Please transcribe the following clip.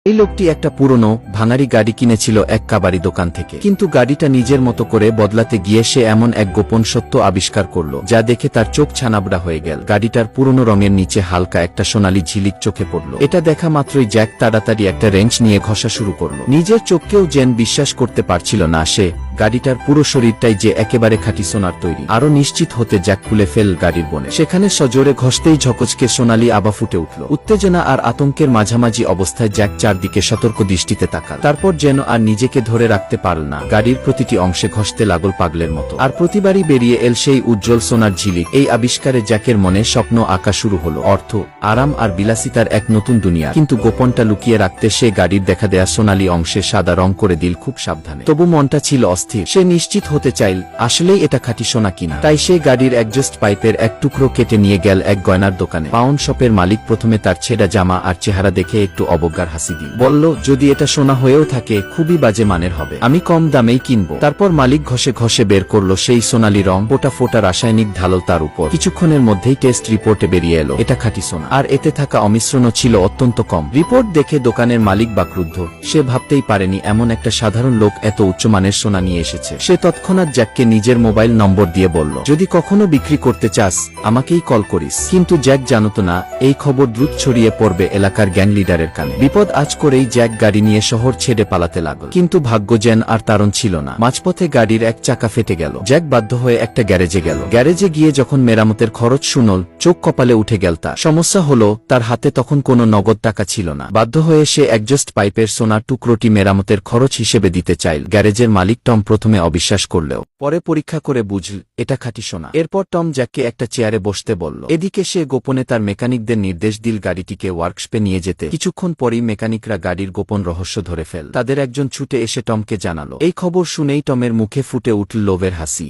এই লোকটি একটা পুরনো ভাঙারি গাড়ি কিনেছিল এক কাবাড়ি দোকান থেকে, কিন্তু গাড়িটা নিজের মতো করে বদলাতে গিয়ে সে এমন এক গোপন সত্য আবিষ্কার করল যা দেখে তার চোখ ছানাবড়া হয়ে গেল। গাড়িটার পুরনো রঙের নিচে হালকা একটা সোনালী ঝিলিক চোখে পড়ল। এটা দেখা মাত্রই জ্যাক তাড়াতাড়ি একটা রেঞ্চ নিয়ে ঘষা শুরু করল। নিজের চোখকেও যেন বিশ্বাস করতে পারছিল না সে, গাড়িটার পুরো শরীরটাই যে একেবারে খাঁটি সোনার তৈরি। আরো নিশ্চিত হতে জ্যাক খুলে ফেল গাড়ির বনে। সেখানে সজোরে ঘষতেই ঝকচকে সোনালী আভা ফুটে উঠল। উত্তেজনা আর আতঙ্কের মাঝামাঝি অবস্থায় জ্যাক চারদিকে সতর্ক দৃষ্টিতে তাকাল। তারপর যেন আর নিজেকে ধরে রাখতে পারল না, গাড়ির প্রতিটি অংশে ঘষতে লাগল পাগলের মতো। আর প্রতিবারই বেরিয়ে এল সেই উজ্জ্বল সোনার ঝিলিক। এই আবিষ্কারে জ্যাকের মনে স্বপ্ন আঁকা শুরু হলো, অর্থ, আরাম আর বিলাসিতার এক নতুন দুনিয়া। কিন্তু গোপনটা লুকিয়ে রাখতে সে গাড়ির দেখা দেয়া সোনালী অংশে সাদা রং করে দিল খুব সাবধানে। তবু মনটা ছিল অস্থির। সে নিশ্চিত হতে চাইল আসলেই এটা খাঁটি সোনা কিনা। তাই সে গাড়ির একজস্ট পাইপের এক টুকরো কেটে নিয়ে গেল এক গয়নার দোকানে। পাউন্ড শপের মালিক প্রথমে তার ছেঁড়া জামা আর চেহারা দেখে একটু অবজ্ঞার হাসি দিল। বলল, যদি এটা সোনা হয়েও থাকে খুবই বাজে মানের হবে, আমি কম দামেই কিনবো। তারপর মালিক ঘষে ঘষে বের করলো সেই সোনালী রং, ফোটা ফোটা রাসায়নিক ঢালল তার উপর। কিছুক্ষণের মধ্যেই টেস্ট রিপোর্টে বেরিয়ে এলো এটা খাঁটি সোনা, আর এতে থাকা অমিশ্রণও ছিল অত্যন্ত কম। রিপোর্ট দেখে দোকানের মালিক বাকরুদ্ধ। সে ভাবতেই পারেনি এমন একটা সাধারণ লোক এত উচ্চমানের সোনা নিয়ে এসেছে। সে তৎক্ষণাৎ জ্যাককে নিজের মোবাইল নম্বর দিয়ে বলল, যদি কখনো বিক্রি করতে চাস আমাকেই কল করিস। কিন্তু জ্যাক জানত না এই খবর দ্রুত ছড়িয়ে পড়বে এলাকার গ্যাং লিডারের কানে। বিপদ আজ করেই জ্যাক গাড়ি নিয়ে শহর ছেড়ে পালাতে লাগল। কিন্তু ভাগ্য যেন আর তারণ ছিল না। মাঝপথে গাড়ির এক চাকা ফেটে গেল। জ্যাক বাধ্য হয়ে একটা গ্যারেজে গেল। গ্যারেজে গিয়ে যখন মেরামতের খরচ শুনল, চোখ কপালে উঠে গেল তার। সমস্যা হলো তার হাতে তখন কোনো নগদ টাকা ছিল না। বাধ্য হয়ে সে একজস্ট পাইপের সোনার টুকরোটি মেরামতের খরচ হিসেবে দিতে চাইল। গ্যারেজের মালিক টম প্রথমে অবিশ্বাস করলেও পরে পরীক্ষা করে বুঝল এটা খাঁটি সোনা। এরপর টম জ্যাককে একটা চেয়ারে বসতে বলল। এদিকে সে গোপনে তার মেকানিকদের নির্দেশ দিল গাড়িটিকে ওয়ার্কশপে নিয়ে যেতে। কিছুক্ষণ পরেই মেকানিকরা গাড়ির গোপন রহস্য ধরে ফেল। তাদের একজন ছুটে এসে টমকে জানালো। এই খবর শুনেই টমের মুখে ফুটে উঠল লোভের হাসি।